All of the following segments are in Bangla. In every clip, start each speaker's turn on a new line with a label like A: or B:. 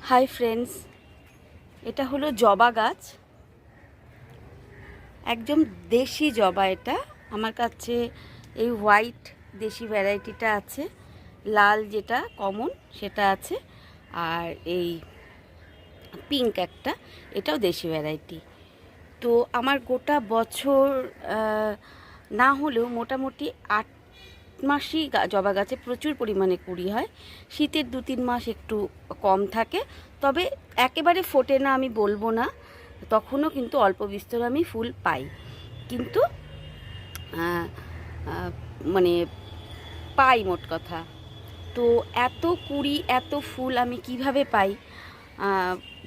A: হাই ফ্রেন্ডস, এটা হলো জবা গাছ, একদম দেশি জবা। এটা আমার কাছে এই হোয়াইট দেশি ভ্যারাইটিটা আছে, লাল যেটা কমন সেটা আছে, আর এই পিঙ্ক একটা, এটাও দেশি ভ্যারাইটি। তো আমার গোটা বছর না হলেও মোটামুটি 8 মাসই জবা গাছে প্রচুর পরিমাণে কুড়ি হয়। শীতের 2-3 মাস একটু কম থাকে, তবে একেবারে ফোটে না আমি বলবো না, তখনও কিন্তু অল্প বিস্তর আমি ফুল পাই। কিন্তু মানে পাই মোট কথা। তো এত কুড়ি এত ফুল আমি কিভাবে পাই?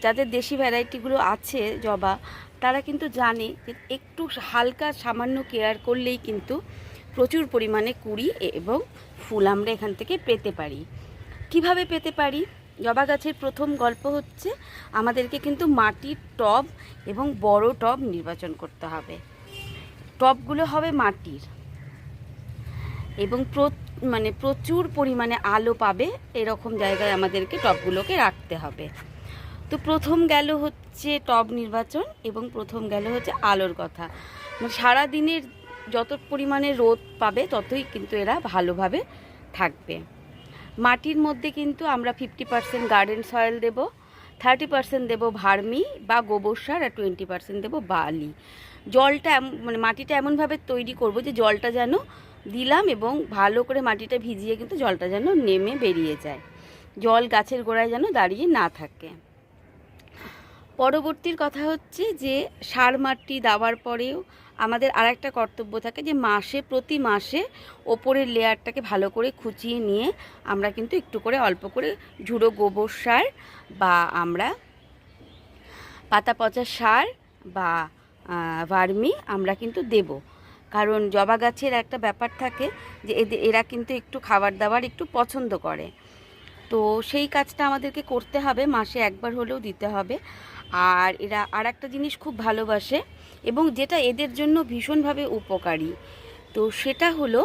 A: যাদের দেশি ভ্যারাইটিগুলো আছে জবা, তারা কিন্তু জানে যে একটু হালকা সামান্য কেয়ার করলেই কিন্তু প্রচুর পরিমাণে কুড়ি এবং ফুল আমরা এখান থেকে পেতে পারি। কিভাবে পেতে পারি? জবা গাছের প্রথম গল্প হচ্ছে, আমাদেরকে কিন্তু মাটির টব এবং বড় টব নির্বাচন করতে হবে। টবগুলো হবে মাটির এবং প্রচুর পরিমাণে আলো পাবে এরকম জায়গায় আমাদেরকে টবগুলোকে রাখতে হবে। তো প্রথম গেল হচ্ছে টব নির্বাচন এবং প্রথম গেল হচ্ছে আলোর কথা। সারাদিনের যত পরিমাণে রোদ পাবে ততই কিন্তু এরা ভালোভাবে থাকবে। মাটির মধ্যে কিন্তু আমরা 50% গার্ডেন সয়েল দেব, 30% দেব ভার্মি বা গোবর সার, আর 20% দেব বালি। জলটা মাটিটা এমনভাবে তৈরি করব যে জলটা যেন দিলাম এবং ভালো করে মাটিটা ভিজিয়ে কিন্তু জলটা যেন নেমে বেরিয়ে যায়, জল গাছের গোড়ায় যেন দাঁড়িয়ে না থাকে। পরবর্তীর কথা হচ্ছে যে সার মাটি দেওয়ার পরেও আমাদের আরেকটা কর্তব্য থাকে যে প্রতি মাসে ওপরের লেয়ারটাকে ভালো করে খুঁচিয়ে নিয়ে আমরা কিন্তু একটু করে অল্প করে ঝুড়ো গোবর সার বা আমরা পাতা পচা সার বা ভার্মি আমরা কিন্তু দেব। কারণ জবা গাছের একটা ব্যাপার থাকে যে এরা কিন্তু একটু খাবার দাবার একটু পছন্দ করে, তো সেই কাজটা আমাদেরকে করতে হবে, মাসে একবার হলেও দিতে হবে। আর এরা আর একটা জিনিস খুব ভালোবাসে এবং যেটা এদের জন্য ভীষণভাবে উপকারী, তো সেটা হলো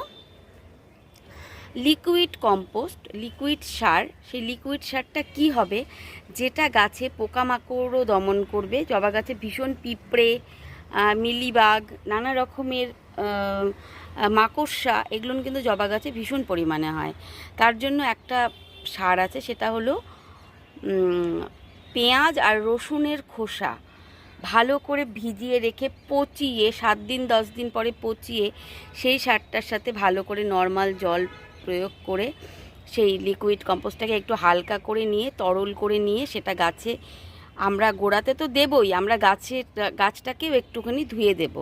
A: লিকুইড কম্পোস্ট, লিকুইড সার। সেই লিকুইড সারটা কি হবে? যেটা গাছে পোকামাকড়ও দমন করবে। জবা গাছে ভীষণ পিঁপড়ে, মিলিবাগ, নানা রকমের মাকড়সা, এগুলো কিন্তু জবা গাছে ভীষণ পরিমাণে হয়। তার জন্য একটা সার আছে, সেটা হলো পেঁয়াজ আর রসুনের খোসা ভালো করে ভিজিয়ে রেখে পচিয়ে 7 দিন 10 দিন পরে পচিয়ে সেই সারটার সাথে ভালো করে নর্মাল জল প্রয়োগ করে সেই লিকুইড কম্পোস্টটাকে একটু হালকা করে নিয়ে তরল করে নিয়ে সেটা গাছে আমরা গোড়াতে তো দেবই, আমরা গাছটাকেও একটুখানি ধুয়ে দেব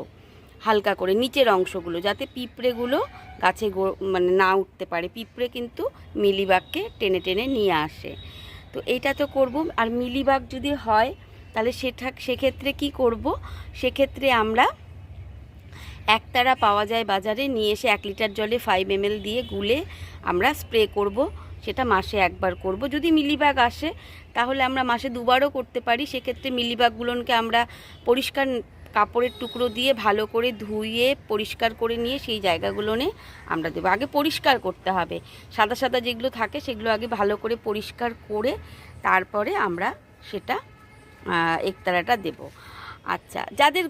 A: হালকা করে নিচের অংশগুলো, যাতে পিঁপড়েগুলো গাছে না উঠতে পারে। পিঁপড়ে কিন্তু মিলিবাগকে টেনে টেনে নিয়ে আসে, তো এইটা তো করব। আর মিলিবাগ যদি হয় তাহলে সেক্ষেত্রে কি করব? সেক্ষেত্রে আমরা একতারা পাওয়া যায় বাজারে, নিয়ে এসে 1 লিটার জলে 5 ml দিয়ে গুলে আমরা স্প্রে করব। সেটা মাসে একবার করব। যদি মিলিবাগ আসে তাহলে আমরা মাসে 2বারও করতে পারি। সেক্ষেত্রে মিলিবাগগুলোকে আমরা পরিষ্কার কাপড়ের টুকরো দিয়ে ভালো করে ধুয়ে পরিষ্কার করে নিয়ে সেই জায়গাগুলো আমরা দেবো। আগে পরিষ্কার করতে হবে, সাদা সাদা যেগুলো থাকে সেগুলো আগে ভালো করে পরিষ্কার করে তারপরে আমরা সেটা একতারাটা দেব। আচ্ছা, যাদের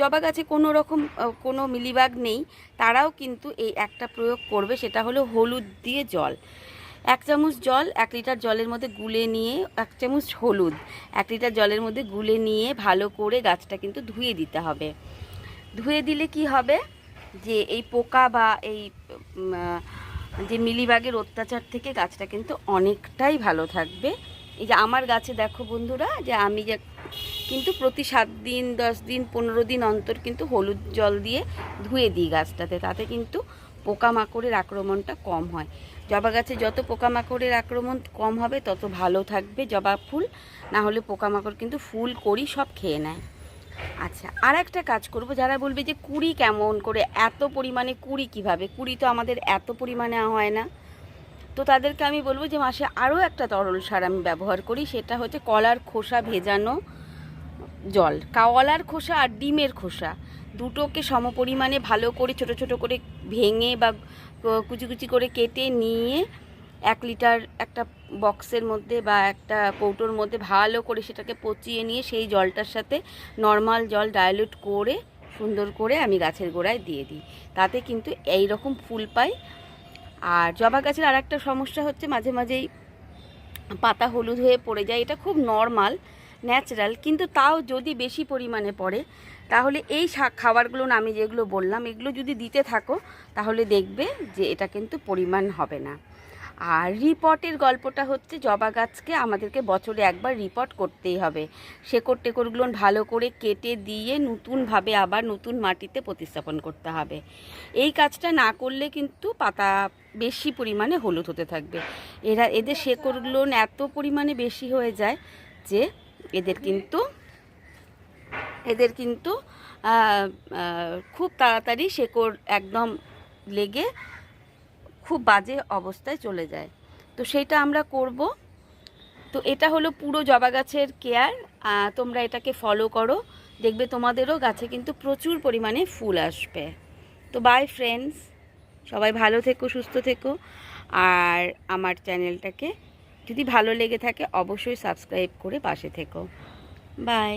A: জবা গাছে কোনো রকম কোনো মিলিবাগ নেই তারাও কিন্তু এই একটা প্রয়োগ করবে, সেটা হলো হলুদ দিয়ে জল। 1 চামচ জল 1 লিটার জলের মধ্যে গুলে নিয়ে, 1 চামচ হলুদ 1 লিটার জলের মধ্যে গুলে নিয়ে ভালো করে গাছটা কিন্তু ধুয়ে দিতে হবে। ধুয়ে দিলে কি হবে যে এই পোকা বা এই যে মিলিবাগের অত্যাচার থেকে গাছটা কিন্তু অনেকটাই ভালো থাকবে। এই যে আমার গাছে দেখো বন্ধুরা, যে আমি যে কিন্তু প্রতি 7 দিন 10 দিন 15 দিন অন্তর কিন্তু হলুদ জল দিয়ে ধুয়ে দিই গাছটাতে, তাতে কিন্তু পোকামাকড়ের আক্রমণটা কম হয়। জবা গাছে যত পোকামাকড়ের আক্রমণ কম হবে তত ভালো থাকবে জবা ফুল, না হলে পোকামাকড় কিন্তু ফুল কড়ি সব খেয়ে নেয়। আচ্ছা, আর একটা কাজ করব, যারা বলবে যে কুড়ি কেমন করে, এত পরিমাণে কুড়ি কিভাবে? কুড়ি তো আমাদের এত পরিমাণে হয় না, তো তাদেরকে আমি বলবো যে মাসে আরও একটা তরল সার আমি ব্যবহার করি, সেটা হচ্ছে কলার খোসা ভেজানো জল। কলার খোসা আর ডিমের খোসা দুটোকে সমপরিমাণে ভালো করে ছোট ছোট করে ভেঙে বা কুচি কুচি করে কেটে নিয়ে 1 লিটার একটা বক্সের মধ্যে বা একটা কৌটোর মধ্যে ভালো করে সেটাকে পচিয়ে নিয়ে সেই জলটার সাথে নর্মাল জল ডাইলিউট করে সুন্দর করে আমি গাছের গোড়ায় দিয়ে দিই। তাতে কিন্তু এই রকম ফুল পাই। আর জবা গাছের আর একটা সমস্যা হচ্ছে মাঝে মাঝেই পাতা হলুদ হয়ে পড়ে যায়, এটা খুব নর্মাল, ন্যাচারাল। কিন্তু তাও যদি বেশি পরিমাণে পড়ে তাহলে এই খাবারগুলো আমি যেগুলো বললাম এগুলো যদি দিতে থাকো তাহলে দেখবে যে এটা কিন্তু পরিমাণ হবে না। আর রিপটের গল্পটা হচ্ছে জবা গাছকে আমাদেরকে বছরে একবার রিপট করতেই হবে। শেকড় টেকড়গুলো ভালো করে কেটে দিয়ে নতুনভাবে আবার নতুন মাটিতে প্রতিস্থাপন করতে হবে। এই কাজটা না করলে কিন্তু পাতা বেশি পরিমাণে হলুদ হতে থাকবে। এদের শেকড়গুলো এত পরিমাণে বেশি হয়ে যায় যে এদের কিন্তু খুব তাড়াতাড়ি শেকড় একদম লেগে খুব বাজে অবস্থায় চলে যায়। তো সেইটা আমরা করব। তো এটা হলো পুরো জবা গাছের কেয়ার। তোমরা এটাকে ফলো করো, দেখবে তোমাদেরও গাছে কিন্তু প্রচুর পরিমাণে ফুল আসবে। তো বাই ফ্রেন্ডস, সবাই ভালো থেকো, সুস্থ থেকো। আর আমার চ্যানেলটাকে যদি ভালো লেগে থাকে অবশ্যই সাবস্ক্রাইব করে পাশে থেকো। বাই।